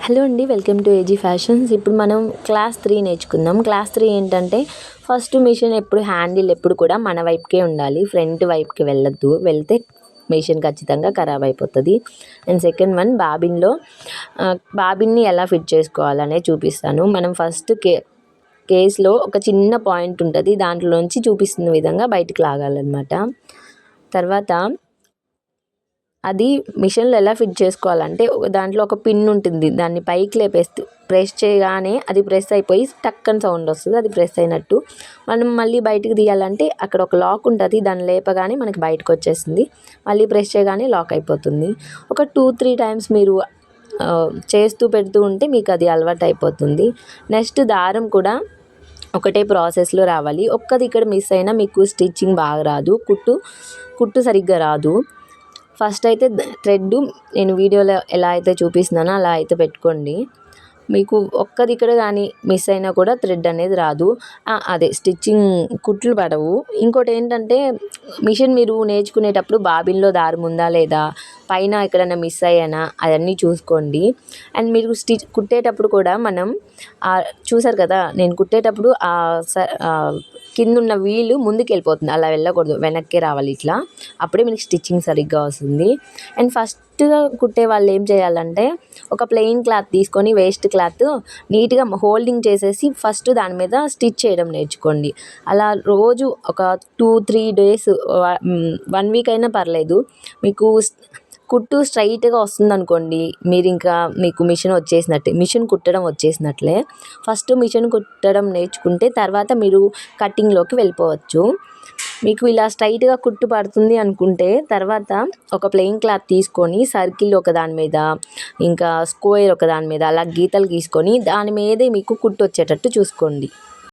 Hello అండి, welcome to AG fashions. ఇప్పుడు మనం క్లాస్ 3 నేర్చుకుందాం. క్లాస్ 3 ఏంటంటే ఫస్ట్ మిషన్ ఎప్పుడు హ్యాండిల్ ఎప్పుడు కూడా మన వైపుకే ఉండాలి, ఫ్రంట్ వైపుకి వెళ్ళొద్దు. వెళ్తే మిషన్ ఖచ్చితంగా ఖరాబ్ అయిపోతుంది. అండ్ సెకండ్ వన్ బాబిన్ని ఎలా ఫిట్ చేసుకోవాలనే చూపిస్తాను. మనం ఫస్ట్ కేస్లో ఒక చిన్న పాయింట్ ఉంటుంది, దాంట్లోంచి చూపిస్తున్న విధంగా బయటికి లాగాలన్నమాట. తర్వాత అది మిషన్లో ఎలా ఫిట్ చేసుకోవాలంటే దాంట్లో ఒక పిన్ ఉంటుంది, దాన్ని పైకి లేపేస్తూ ప్రెస్ చేయగానే అది ప్రెస్ అయిపోయి టక్కని సౌండ్ వస్తుంది. అది ప్రెస్ అయినట్టు. మనం మళ్ళీ బయటికి తీయాలంటే అక్కడ ఒక లాక్ ఉంటుంది, దాన్ని లేపగానే మనకి బయటకు వచ్చేస్తుంది. మళ్ళీ ప్రెస్ చేయగానే లాక్ అయిపోతుంది. ఒక 2-3 టైమ్స్ మీరు చేస్తూ పెడుతూ ఉంటే మీకు అది అలవాటు అయిపోతుంది. నెక్స్ట్ దారం కూడా ఒకటే ప్రాసెస్లో రావాలి. ఒక్కది ఇక్కడ మిస్ అయినా మీకు స్టిచ్చింగ్ బాగా రాదు, కుట్టు సరిగ్గా రాదు. ఫస్ట్ అయితే థ్రెడ్ నేను వీడియోలో ఎలా అయితే చూపిస్తున్నానో అలా అయితే పెట్టుకోండి. మీకు ఒక్కది ఇక్కడ కానీ మిస్ అయినా కూడా థ్రెడ్ అనేది రాదు, అదే స్టిచ్చింగ్ కుట్లు పడవు. ఇంకోటి ఏంటంటే మిషన్ మీరు నేర్చుకునేటప్పుడు బాబిన్లో దారం ఉందా లేదా, పైన ఎక్కడైనా మిస్ అయ్యానా అవన్నీ చూసుకోండి. అండ్ మీరు కుట్టేటప్పుడు కూడా మనం చూసారు కదా, నేను కుట్టేటప్పుడు కింద ఉన్న వీలు ముందుకు వెళ్ళిపోతుంది, అలా వెళ్ళకూడదు, వెనక్కే రావాలి ఇట్లా. అప్పుడే మీకు స్టిచ్చింగ్ సరిగ్గా వస్తుంది. అండ్ ఫస్ట్గా కుట్టే వాళ్ళు ఏం చేయాలంటే ఒక ప్లెయిన్ క్లాత్ తీసుకొని వేస్ట్ క్లాత్ నీట్గా హోల్డింగ్ చేసేసి ఫస్ట్ దాని మీద స్టిచ్ చేయడం నేర్చుకోండి. అలా రోజు ఒక 2-3 డేస్, 1 వీక్ అయినా పర్లేదు, మీకు కుట్టు స్ట్రైట్గా వస్తుంది అనుకోండి, మీకు మిషన్ కుట్టడం వచ్చేసినట్లే. ఫస్ట్ మిషన్ కుట్టడం నేర్చుకుంటే తర్వాత మీరు కటింగ్లోకి వెళ్ళిపోవచ్చు. మీకు ఇలా స్ట్రైట్గా కుట్టు పడుతుంది అనుకుంటే తర్వాత ఒక ప్లెయిన్ క్లాత్ తీసుకొని సర్కిల్ ఒక దాని మీద, ఇంకా స్క్వేర్ ఒక దాని మీద అలా గీతలు గీసుకొని దాని మీదే మీకు కుట్టు వచ్చేటట్టు చూసుకోండి.